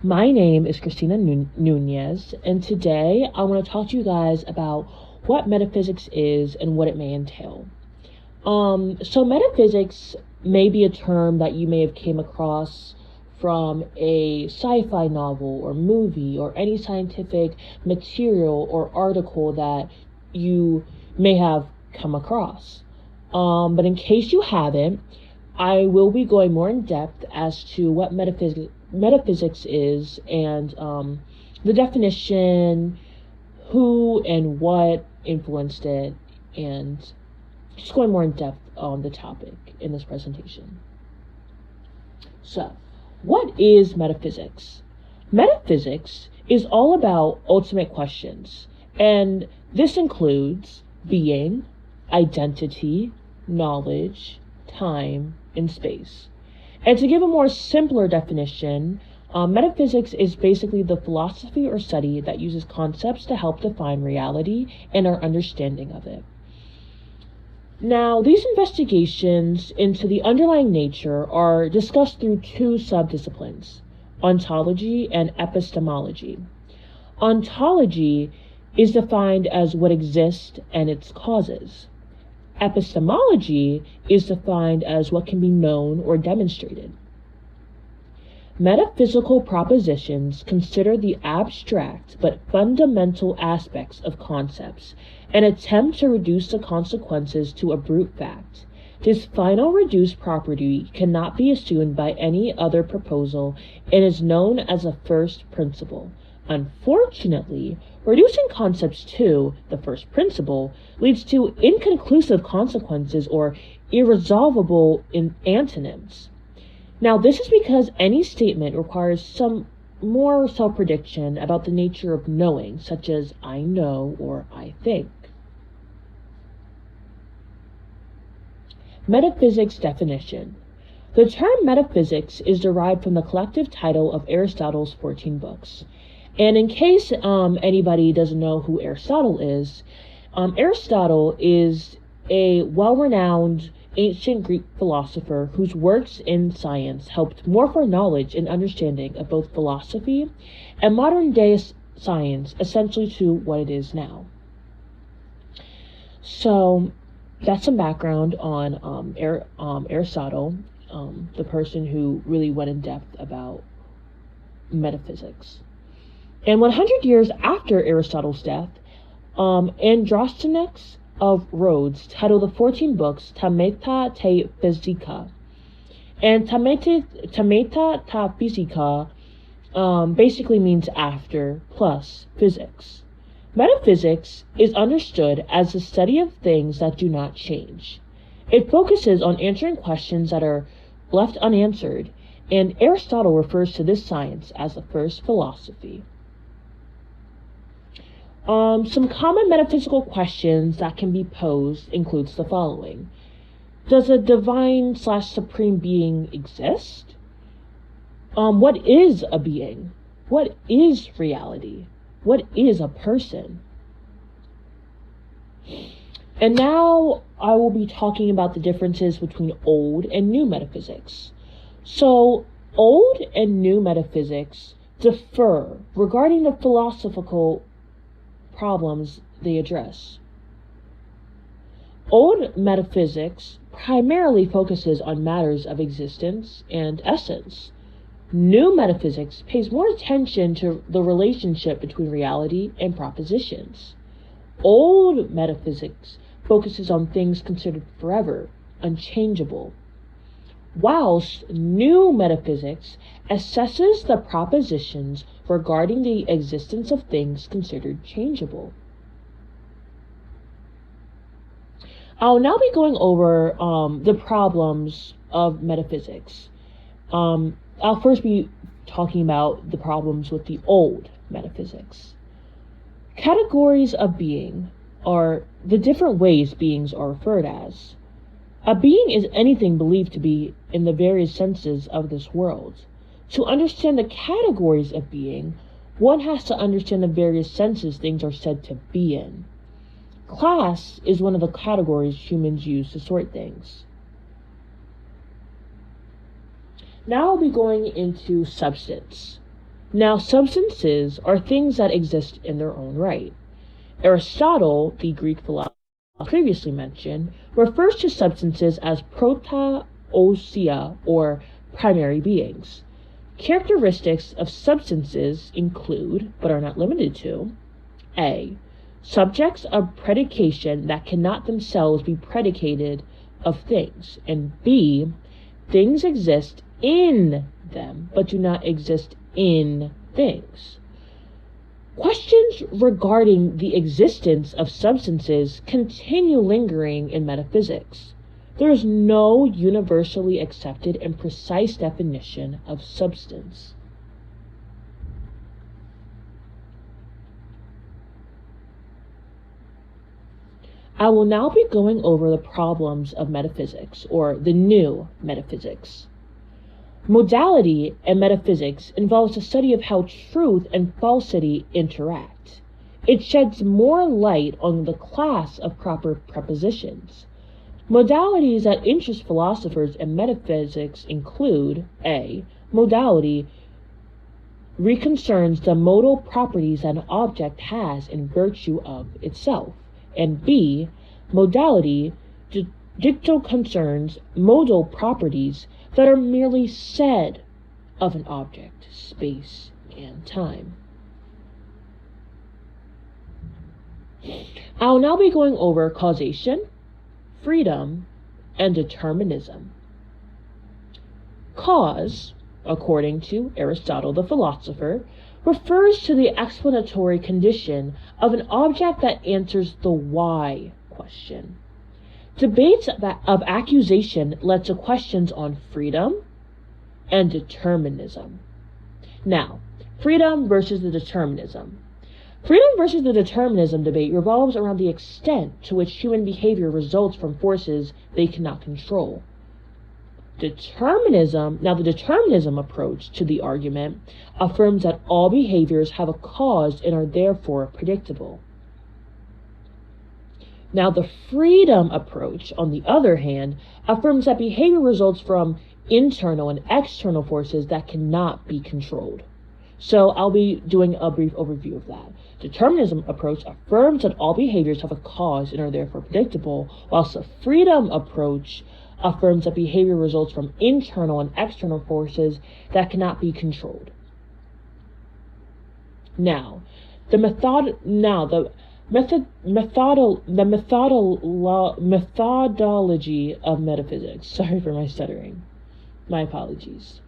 My name is Christina Nunez, and today I want to talk to you guys about what metaphysics is and what it may entail. So metaphysics may be a term that you may have came across from a sci-fi novel or movie or any scientific material or article that you may have come across. But in case you haven't, I will be going more in depth as to what metaphysics is and the definition, who and what influenced it, and just going more in depth on the topic in this presentation. So, what is metaphysics? Metaphysics is all about ultimate questions, and this includes being, identity, knowledge, time, and space. And to give a more simpler definition, metaphysics is basically the philosophy or study that uses concepts to help define reality and our understanding of it. Now, these investigations into the underlying nature are discussed through two subdisciplines, ontology and epistemology. Ontology is defined as what exists and its causes. Epistemology is defined as what can be known or demonstrated. Metaphysical propositions consider the abstract but fundamental aspects of concepts and attempt to reduce the consequences to a brute fact. This final reduced property cannot be assumed by any other proposal and is known as a first principle. Unfortunately, reducing concepts to the first principle leads to inconclusive consequences or irresolvable antonyms. Now, this is because any statement requires some more self-prediction about the nature of knowing, such as I know or I think. Metaphysics definition. The term metaphysics is derived from the collective title of Aristotle's 14 books. And in case anybody doesn't know who Aristotle is a well-renowned ancient Greek philosopher whose works in science helped morph our knowledge and understanding of both philosophy and modern-day science essentially to what it is now. So that's some background on Aristotle, the person who really went in depth about metaphysics. And 100 years after Aristotle's death, Andronicus of Rhodes titled the 14 books Ta Meta te Physica. And Ta Meta ta Physica basically means after plus physics. Metaphysics is understood as the study of things that do not change. It focuses on answering questions that are left unanswered, and Aristotle refers to this science as the first philosophy. Some common metaphysical questions that can be posed includes the following. Does a divine/supreme being exist? What is a being? What is reality? What is a person? And now I will be talking about the differences between old and new metaphysics. So, old and new metaphysics differ regarding the philosophical problems they address. Old metaphysics primarily focuses on matters of existence and essence. New metaphysics pays more attention to the relationship between reality and propositions. Old metaphysics focuses on things considered forever, unchangeable, whilst new metaphysics assesses the propositions regarding the existence of things considered changeable. I'll now be going over the problems of metaphysics. I'll first be talking about the problems with the old metaphysics. Categories of being are the different ways beings are referred as. A being is anything believed to be in the various senses of this world. To understand the categories of being, one has to understand the various senses things are said to be in. Class is one of the categories humans use to sort things. Now I'll be going into substance. Now, substances are things that exist in their own right. Aristotle, the Greek philosopher previously mentioned, refers to substances as protoousia, or primary beings. Characteristics of substances include, but are not limited to, A. Subjects of predication that cannot themselves be predicated of things, and B. Things exist in them, but do not exist in things. Questions regarding the existence of substances continue lingering in metaphysics. There is no universally accepted and precise definition of substance. I will now be going over the problems of metaphysics, or the new metaphysics. Modality in metaphysics involves the study of how truth and falsity interact. It sheds more light on the class of proper prepositions. Modalities that interest philosophers in metaphysics include: A. Modality reconcerns the modal properties that an object has in virtue of itself, and B. Modality dicto concerns modal properties that are merely said of an object, space, and time. I'll now be going over causation, freedom, and determinism. Cause, according to Aristotle the philosopher, refers to the explanatory condition of an object that answers the why question. Debates of accusation led to questions on freedom and determinism. Now, freedom versus the determinism. Freedom versus the determinism debate revolves around the extent to which human behavior results from forces they cannot control. The determinism approach to the argument affirms that all behaviors have a cause and are therefore predictable. Now, the freedom approach, on the other hand, affirms that behavior results from internal and external forces that cannot be controlled. So I'll be doing a brief overview of that. Determinism approach affirms that all behaviors have a cause and are therefore predictable, whilst the freedom approach affirms that behavior results from internal and external forces that cannot be controlled. Now, the methodology of metaphysics. Sorry for my stuttering. My apologies.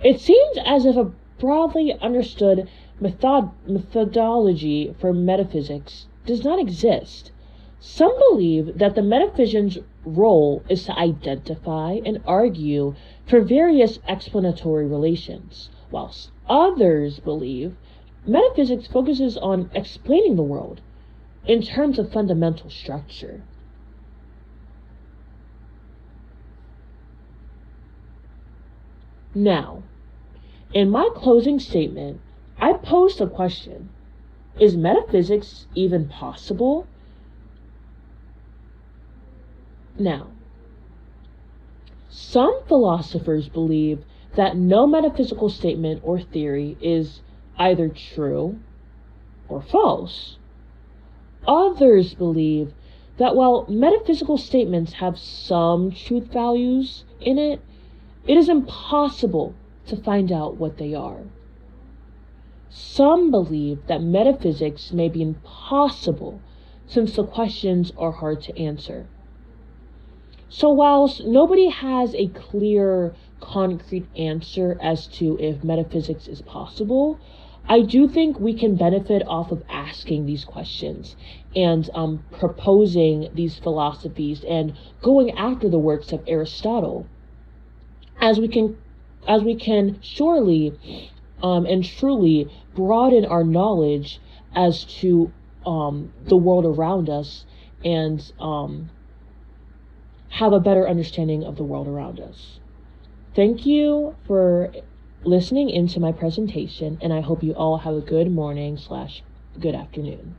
It seems as if a broadly understood methodology for metaphysics does not exist. Some believe that the metaphysician's role is to identify and argue for various explanatory relations, whilst others believe metaphysics focuses on explaining the world in terms of fundamental structure. Now, in my closing statement, I posed a question: is metaphysics even possible? Now, some philosophers believe that no metaphysical statement or theory is either true or false. Others believe that while metaphysical statements have some truth values in it, it is impossible to find out what they are. Some believe that metaphysics may be impossible since the questions are hard to answer. So whilst nobody has a clear, concrete answer as to if metaphysics is possible, I do think we can benefit off of asking these questions and proposing these philosophies and going after the works of Aristotle, as we can surely and truly broaden our knowledge as to the world around us and have a better understanding of the world around us. Thank you for listening into my presentation, and I hope you all have a good morning / good afternoon.